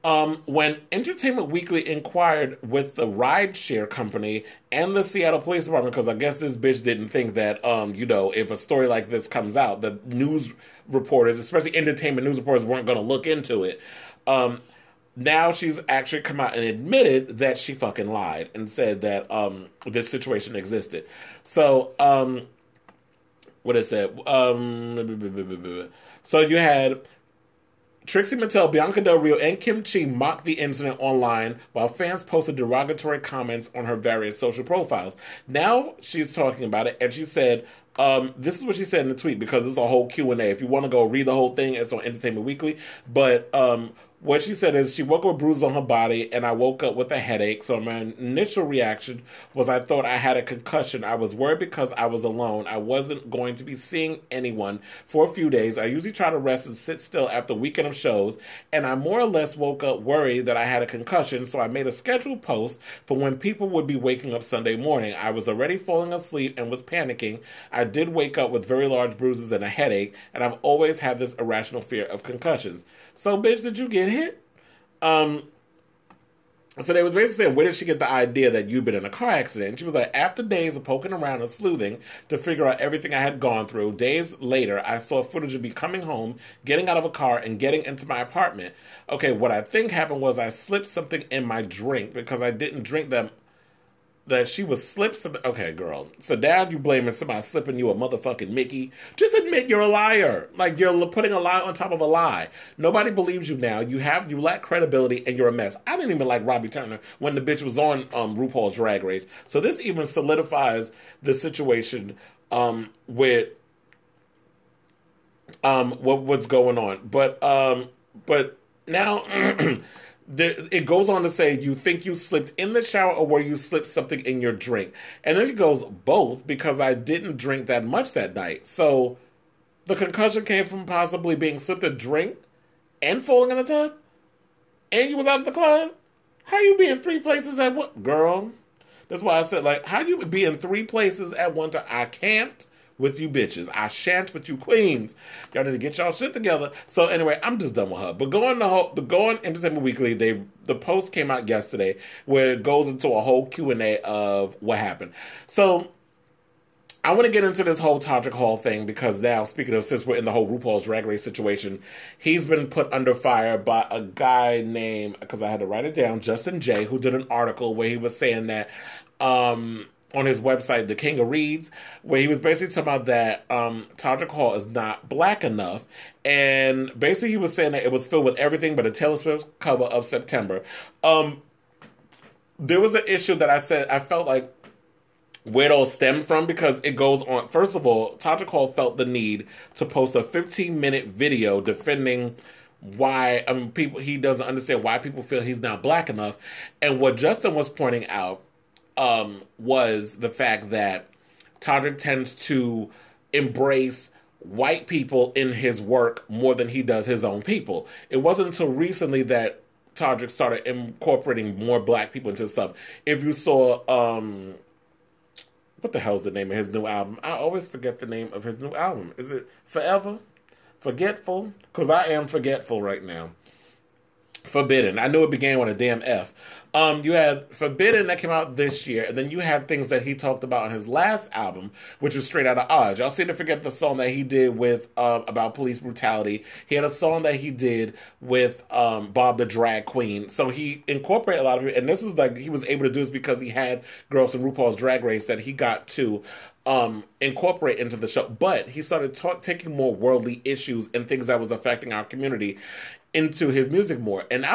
When Entertainment Weekly inquired with the rideshare company and the Seattle Police Department, because I guess this bitch didn't think that, if a story like this comes out, the news reporters, especially entertainment news reporters, weren't going to look into it. Now she's actually come out and admitted that she fucking lied and said that this situation existed. So, what is it? So you had Trixie Mattel, Bianca Del Rio, and Kim Chi mocked the incident online while fans posted derogatory comments on her various social profiles. Now she's talking about it, and she said, this is what she said in the tweet, because it's a whole Q&A. If you want to go read the whole thing, it's on Entertainment Weekly. But what she said is, she woke up with bruises on her body, and I woke up with a headache. So my initial reaction was I thought I had a concussion. I was worried because I was alone. I wasn't going to be seeing anyone for a few days. I usually try to rest and sit still after a weekend of shows, and I more or less woke up worried that I had a concussion, so I made a scheduled post for when people would be waking up Sunday morning. I was already falling asleep and was panicking. I did wake up with very large bruises and a headache, and I've always had this irrational fear of concussions. So, bitch, did you get hit? So they was basically saying, where did she get the idea that you've been in a car accident? And she was like, after days of poking around and sleuthing to figure out everything I had gone through, days later, I saw footage of me coming home, getting out of a car, and getting into my apartment. Okay, what I think happened was I slipped something in my drink because I didn't drink that she was slipped something. Okay, girl. So now you blaming somebody slipping you a motherfucking Mickey. Just admit you're a liar. Like, you're putting a lie on top of a lie. Nobody believes you now. You lack credibility, and you're a mess. I didn't even like Robbie Turner when the bitch was on RuPaul's Drag Race. So this even solidifies the situation with what's going on. But now it goes on to say, you think you slipped in the shower or where you slipped something in your drink? And then she goes, both, because I didn't drink that much that night. So the concussion came from possibly being slipped a drink and falling in the tub? And you was out of the club? How you be in three places at once? Girl, that's why I said, like, how you be in three places at one time? I can't with you bitches. I shan't with you queens. Y'all need to get y'all shit together. So anyway, I'm just done with her. But go on Entertainment Weekly. The post came out yesterday where it goes into a whole Q&A of what happened. So I want to get into this whole Todrick Hall thing because now, speaking of, since we're in the whole RuPaul's Drag Race situation, he's been put under fire by a guy named, because I had to write it down, Justin J, who did an article where he was saying that on his website, The King of Reads, where he was basically talking about that Todrick Hall is not black enough. And basically he was saying that it was filled with everything but a Taylor Swift cover of September. There was an issue that I said I felt like where it all stemmed from, because it goes on. First of all, Todrick Hall felt the need to post a 15-minute video defending why people, he doesn't understand why people feel he's not black enough. And what Justin was pointing out was the fact that Todrick tends to embrace white people in his work more than he does his own people. It wasn't until recently that Todrick started incorporating more black people into stuff. If you saw what the hell's the name of his new album? I always forget the name of his new album. Is it Forever? Forgetful? Because I am forgetful right now. Forbidden. I knew it began with a damn F. You had Forbidden that came out this year, and then you had things that he talked about on his last album, which was Straight Outta Oz. Y'all seem to forget the song that he did with about police brutality. He had a song that he did with Bob the Drag Queen. So he incorporated a lot of it, and this is like he was able to do this because he had girls in RuPaul's Drag Race that he got to incorporate into the show. But he started taking more worldly issues and things that was affecting our community into his music more. And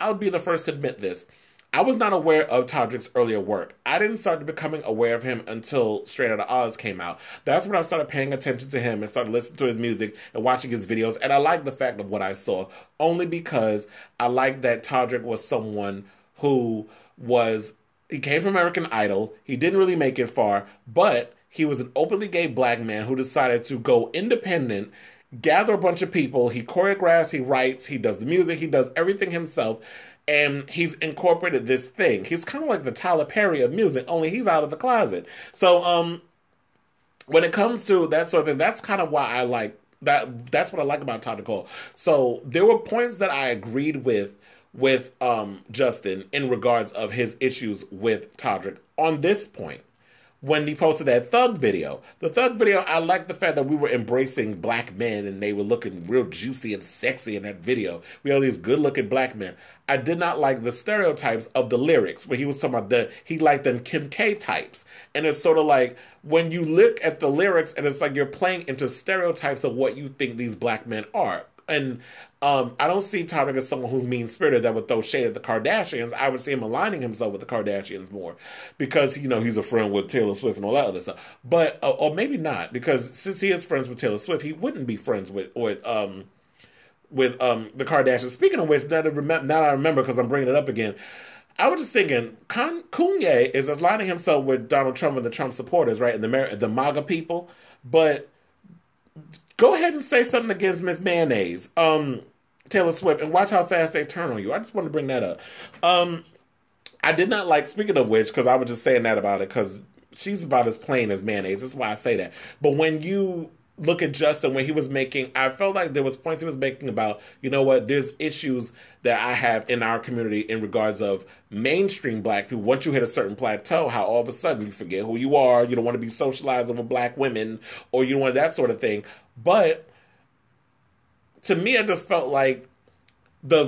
I'll be the first to admit this. I was not aware of Todrick's earlier work. I didn't start becoming aware of him until Straight Outta Oz came out. That's when I started paying attention to him and started listening to his music and watching his videos. And I liked the fact of what I saw, only because I liked that Todrick was someone who he came from American Idol. He didn't really make it far, but he was an openly gay black man who decided to go independent, gather a bunch of people. He choreographs, he writes, he does the music, he does everything himself. And he's incorporated this thing. He's kind of like the Tyler Perry of music, only he's out of the closet. So when it comes to that sort of thing, that's kind of why I like that. That's what I like about Todrick Hall. So there were points that I agreed with Justin in regards of his issues with Todrick. On this point, when he posted that Thug video. The Thug video, I liked the fact that we were embracing black men and they were looking real juicy and sexy in that video. We had all these good-looking black men. I did not like the stereotypes of the lyrics, where he was talking about he liked them Kim K types. And it's sort of like, when you look at the lyrics, and it's like you're playing into stereotypes of what you think these black men are. And I don't see Todrick as someone who's mean-spirited that would throw shade at the Kardashians. I would see him aligning himself with the Kardashians more because, he's a friend with Taylor Swift and all that other stuff. But, or maybe not, because since he is friends with Taylor Swift, he wouldn't be friends with the Kardashians. Speaking of which, now I remember because I'm bringing it up again, I was just thinking, Koonye is aligning himself with Donald Trump and the Trump supporters, right, and the MAGA people, but go ahead and say something against Miss Mayonnaise, Taylor Swift, and watch how fast they turn on you. I just want to bring that up. I did not like, speaking of which, because I was just saying that about it, because she's about as plain as mayonnaise. That's why I say that. But when you look at Justin, when he was making, I felt like there was points he was making about, there's issues that I have in our community in regards of mainstream black people. Once you hit a certain plateau, how all of a sudden you forget who you are, you don't want to be socializing with black women, or you don't want that sort of thing. But to me, I just felt like the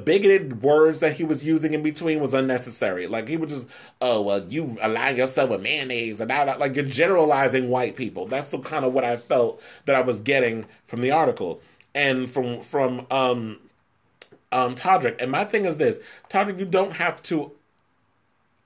bigoted words that he was using in between was unnecessary. Like, he would just, you align yourself with mayonnaise, and like, you're generalizing white people. That's the kind of what I felt that I was getting from the article and from Todrick. And my thing is this, Todrick, you don't have to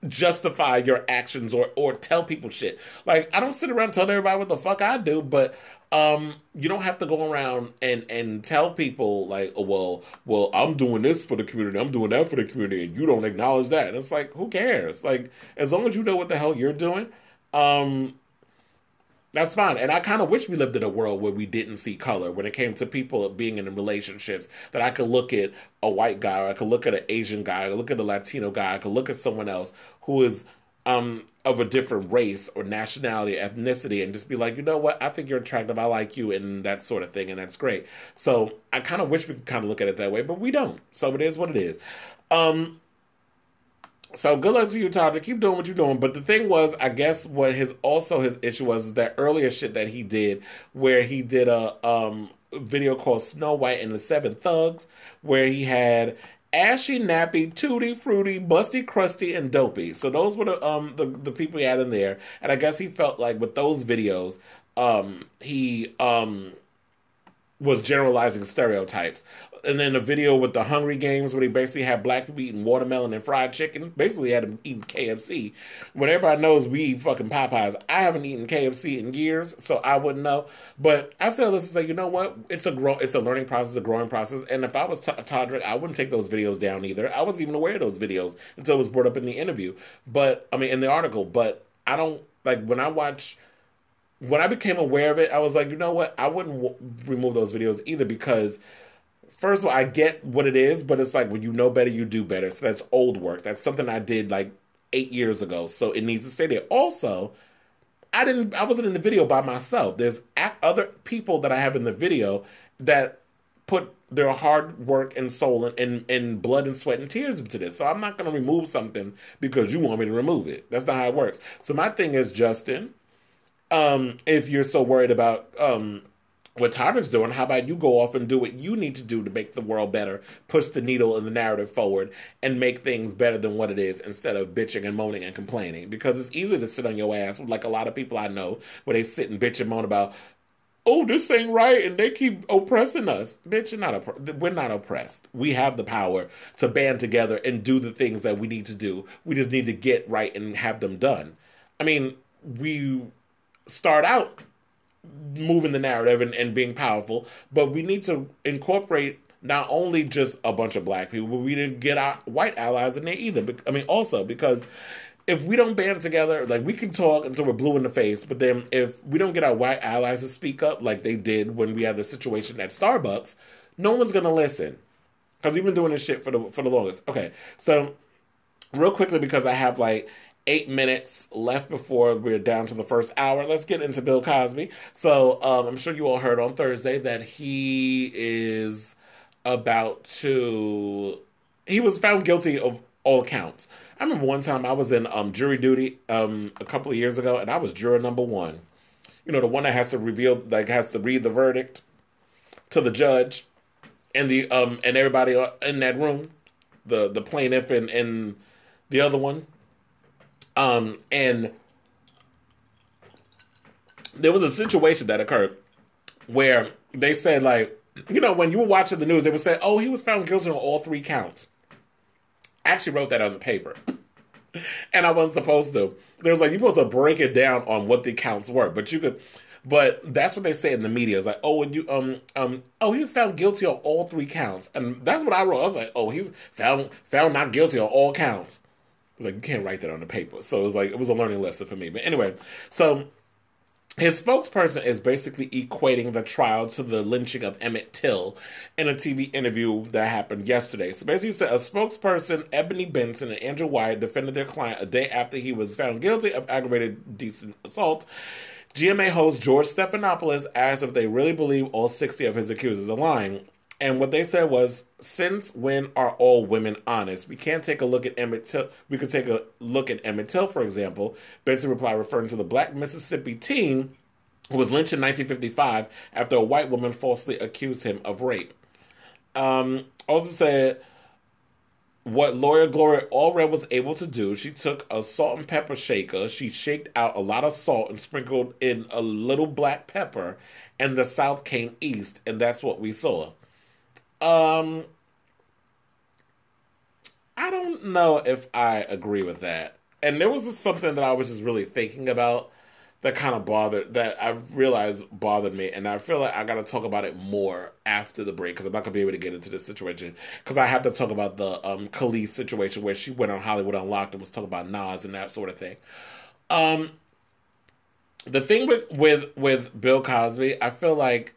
justify your actions or tell people shit. Like, I don't sit around telling everybody what the fuck I do, but you don't have to go around and tell people like, oh, well, I'm doing this for the community, I'm doing that for the community, and you don't acknowledge that. And it's like, who cares? Like, as long as you know what the hell you're doing, that's fine. And I kind of wish we lived in a world where we didn't see color when it came to people being in relationships, that I could look at a white guy, or I could look at an Asian guy, I could look at a Latino guy, I could look at someone else who is of a different race or nationality, ethnicity, and just be like, you know what, I think you're attractive, I like you, and that sort of thing, and that's great. So I kind of wish we could kind of look at it that way, but we don't. So it is what it is. So good luck to you, Tyler. Keep doing what you're doing. But the thing was, I guess what his issue was is that earlier shit that he did, where he did a video called Snow White and the Seven Thugs, where he had Ashy, Nappy, Tootie, Fruity, Busty, Crusty, and Dopey. So those were the people he had in there. And I guess he felt like with those videos, he was generalizing stereotypes. And then the video with the Hungry Games, where he basically had black people eating watermelon and fried chicken, basically had them eating KFC. When everybody knows we eat fucking Popeyes, I haven't eaten KFC in years, so I wouldn't know. But I said, let's say, you know what? It's a learning process, a growing process. And if I was Todrick, I wouldn't take those videos down either. I wasn't even aware of those videos until it was brought up in the interview. But I mean, in the article. But I don't like when I became aware of it, I was like, you know what? I wouldn't remove those videos either because, first of all, I get what it is, but it's like when you know better, you do better. So that's old work. That's something I did like 8 years ago. So it needs to stay there. Also, I wasn't in the video by myself. There's other people that I have in the video that put their hard work and soul and blood and sweat and tears into this. So I'm not going to remove something because you want me to remove it. That's not how it works. So my thing is, Justin, if you're so worried about what Tyler's doing, how about you go off and do what you need to do to make the world better, push the needle and the narrative forward, and make things better than what it is instead of bitching and moaning and complaining. Because it's easy to sit on your ass, like a lot of people I know, where they sit and bitch and moan about, oh, this ain't right, and they keep oppressing us. Bitch, we're not oppressed. We have the power to band together and do the things that we need to do. We just need to get right and have them done. I mean, we start out moving the narrative and being powerful, but we need to incorporate not only just a bunch of black people, but we didn't get our white allies in there either. I mean, also, because if we don't band together, like we can talk until we're blue in the face, but then if we don't get our white allies to speak up like they did when we had the situation at Starbucks, no one's going to listen. Because we've been doing this shit for the longest. Okay, so real quickly, because I have like 8 minutes left before we're down to the first hour, let's get into Bill Cosby. So I'm sure you all heard on Thursday that he was found guilty of all counts. I remember one time I was in jury duty a couple of years ago, and I was juror number one. You know, the one that has to read the verdict to the judge and and everybody in that room, the plaintiff and the other one. And there was a situation that occurred where they said, like, you know, when you were watching the news, they would say, oh, he was found guilty on all 3 counts. I actually wrote that on the paper. And I wasn't supposed to. They was like, you're supposed to break it down on what the counts were. But that's what they say in the media. It's like, oh, and he was found guilty on all 3 counts. And that's what I wrote. I was like, oh, he's found not guilty on all counts. I was like, you can't write that on the paper. So it was a learning lesson for me. But anyway, so his spokesperson is basically equating the trial to the lynching of Emmett Till in a TV interview that happened yesterday. So basically, he said a spokesperson, Ebony Benson and Andrew Wyatt, defended their client a day after he was found guilty of aggravated decent assault. GMA host George Stephanopoulos asked if they really believe all 60 of his accusers are lying. And what they said was, since when are all women honest? We can't take a look at Emmett Till. We could take a look at Emmett Till, for example. Benson replied, referring to the black Mississippi teen who was lynched in 1955 after a white woman falsely accused him of rape. Also said, what lawyer Gloria Allred was able to do, she took a salt and pepper shaker, she shaked out a lot of salt and sprinkled in a little black pepper, and the South came east, and that's what we saw. I don't know if I agree with that. And there was just something that I was just really thinking about that kind of that I realized bothered me. And I feel like I got to talk about it more after the break because I'm not going to be able to get into this situation. Because I have to talk about the Khalees situation where she went on Hollywood Unlocked and was talking about Nas and that sort of thing. The thing with Bill Cosby, I feel like,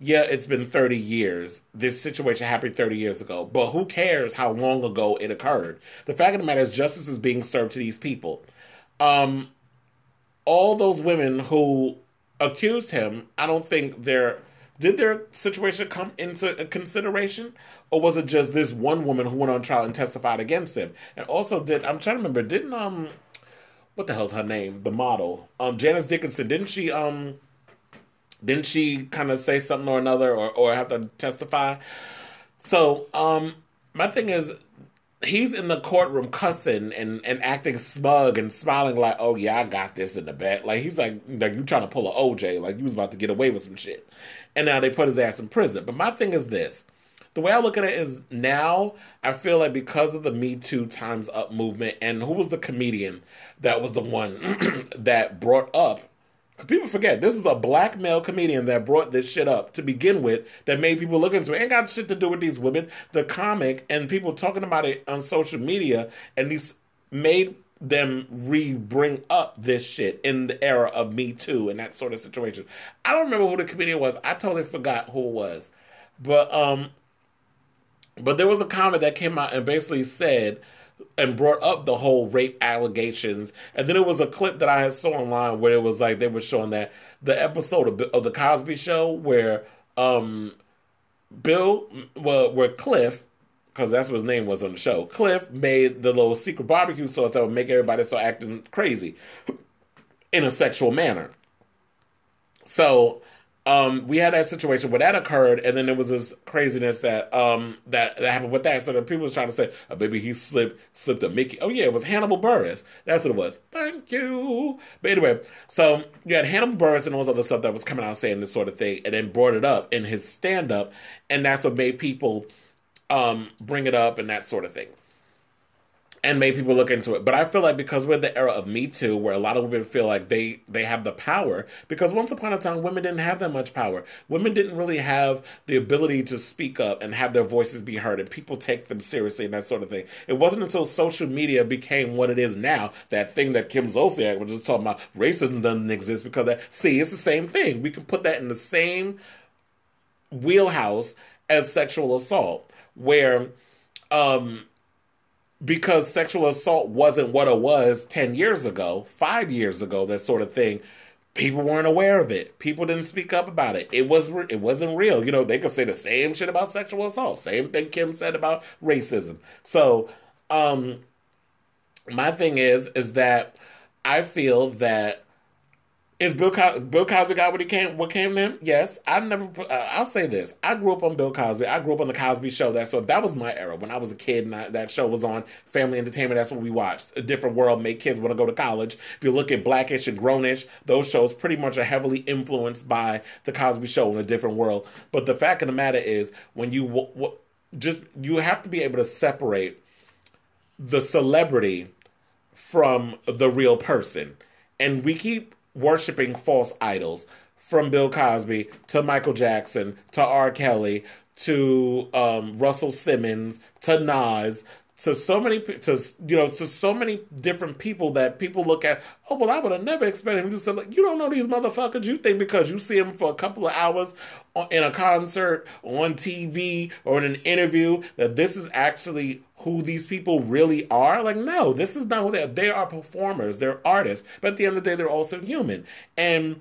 yeah, it's been 30 years. This situation happened 30 years ago. But who cares how long ago it occurred? The fact of the matter is justice is being served to these people. All those women who accused him, I don't think they're Did their situation come into consideration, or was it just this one woman who went on trial and testified against him? And also, I'm trying to remember, didn't what the hell's her name? The model, Janice Dickinson, didn't she kind of say something or another, or have to testify? So, my thing is, he's in the courtroom cussing and acting smug and smiling like, oh yeah, I got this in the back. Like, he's like you trying to pull a OJ, like you was about to get away with some shit. And now they put his ass in prison. But my thing is this. The way I look at it is now I feel like because of the Me Too Time's Up movement, and who was the comedian that was the one that brought up, because people forget, this was a black male comedian that brought this shit up to begin with, that made people look into it. Ain't got shit to do with these women. The comic and people talking about it on social media, and these made them bring up this shit in the era of Me Too and that sort of situation. I don't remember who the comedian was. I totally forgot who it was. But there was a comment that came out and basically said and brought up the whole rape allegations. And then it was a clip that I had saw online where it was like they were showing that the episode of the Cosby Show where where Cliff, because that's what his name was on the show, Cliff made the little secret barbecue sauce that would make everybody start acting crazy in a sexual manner. So we had that situation where that occurred, and then there was this craziness that that happened with that. So the people was trying to say, oh, maybe he slipped a Mickey. Oh yeah, it was Hannibal Buress. That's what it was. Thank you. But anyway, so you had Hannibal Buress and all this other stuff that was coming out saying this sort of thing, and then brought it up in his stand-up, and that's what made people bring it up and that sort of thing. And made people look into it. But I feel like because we're in the era of Me Too, where a lot of women feel like they have the power, because once upon a time, women didn't have that much power. Women didn't really have the ability to speak up and have their voices be heard, and people take them seriously and that sort of thing. It wasn't until social media became what it is now, that thing that Kim Zolciak was just talking about, racism doesn't exist, because it's the same thing. We can put that in the same wheelhouse as sexual assault, where because sexual assault wasn't what it was 10 years ago, 5 years ago, that sort of thing, people weren't aware of it. People didn't speak up about it. It wasn't real. You know, they could say the same shit about sexual assault. Same thing Kim said about racism. So, my thing is that I feel that Bill Cosby got what came to him? Yes. I'll say this. I grew up on Bill Cosby. I grew up on the Cosby Show. That was my era. When I was a kid and that show was on Family Entertainment, that's what we watched. A Different World made kids want to go to college. If you look at Blackish and Grownish, those shows pretty much are heavily influenced by the Cosby Show and A Different World. But the fact of the matter is, when you have to be able to separate the celebrity from the real person. And we keep worshiping false idols, from Bill Cosby to Michael Jackson to R. Kelly to Russell Simmons to Nas, to so many different people that people look at. Oh well, I would have never expected him to do something. Like, you don't know these motherfuckers. You think because you see him for a couple of hours in a concert, on TV, or in an interview, that this is actually who these people really are? Like, no, this is not who they are. They are performers. They're artists. But at the end of the day, they're also human. And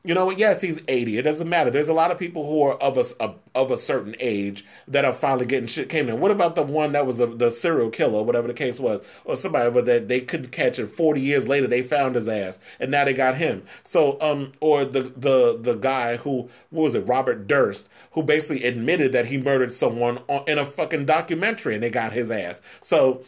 you know what? Yes, he's 80. It doesn't matter. There's a lot of people who are of a certain age that are finally getting shit came in. What about the one that was the serial killer, whatever the case was, or somebody that they couldn't catch, and 40 years later they found his ass, and now they got him. So, or the guy who, what was it, Robert Durst, who basically admitted that he murdered someone in a fucking documentary, and they got his ass. So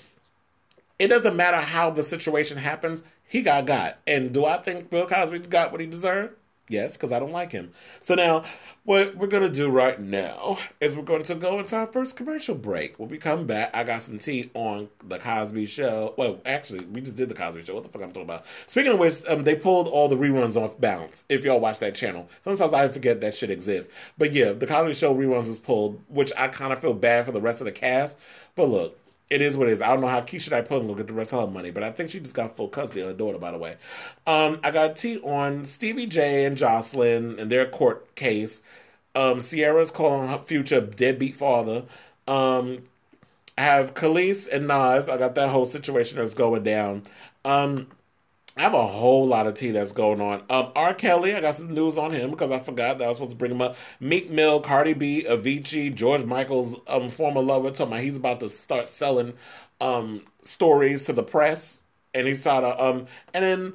it doesn't matter how the situation happens. He got. And do I think Bill Cosby got what he deserved? Yes, because I don't like him. So now, what we're going to do right now is we're going to go into our first commercial break. When we come back, I got some tea on the Cosby Show. Well, actually, we just did the Cosby Show. What the fuck I'm talking about? Speaking of which, they pulled all the reruns off Bounce, if y'all watch that channel. Sometimes I forget that shit exists. But yeah, the Cosby Show reruns is pulled, which I kind of feel bad for the rest of the cast. But look, it is what it is. I don't know how Keisha Knight-Pullen will get the rest of her money, but I think she just got full custody of her daughter, by the way. I got tea on Stevie J and Jocelyn and their court case. Sierra's calling her future deadbeat father. I have Khalees and Nas. I got that whole situation that's going down. I have a whole lot of tea that's going on. R. Kelly, I got some news on him because I forgot that I was supposed to bring him up. Meek Mill, Cardi B, Avicii, George Michael's former lover, talking about he's about to start selling stories to the press, and he started and then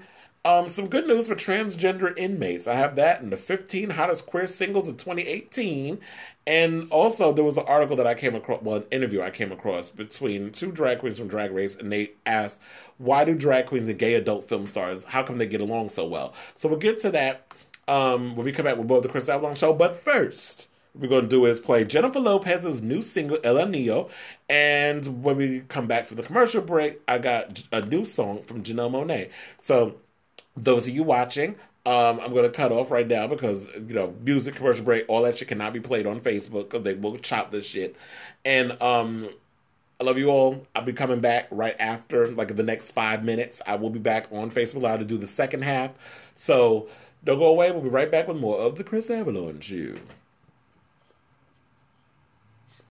some good news for transgender inmates. I have that in the 15 hottest queer singles of 2018. And also, there was an article that I came across, well, an interview I came across between two drag queens from Drag Race, and they asked, why do drag queens and gay adult film stars, how come they get along so well? So we'll get to that when we come back with more of the Kris Avalon Show. But first, what we're going to do is play Jennifer Lopez's new single, El Anillo. And when we come back for the commercial break, I got a new song from Janelle Monáe. So those of you watching, I'm going to cut off right now because, music, commercial break, all that shit cannot be played on Facebook because they will chop this shit. And I love you all. I'll be coming back right after, like the next 5 minutes. I will be back on Facebook Live to do the second half. So don't go away. We'll be right back with more of the Kris Avalon Show.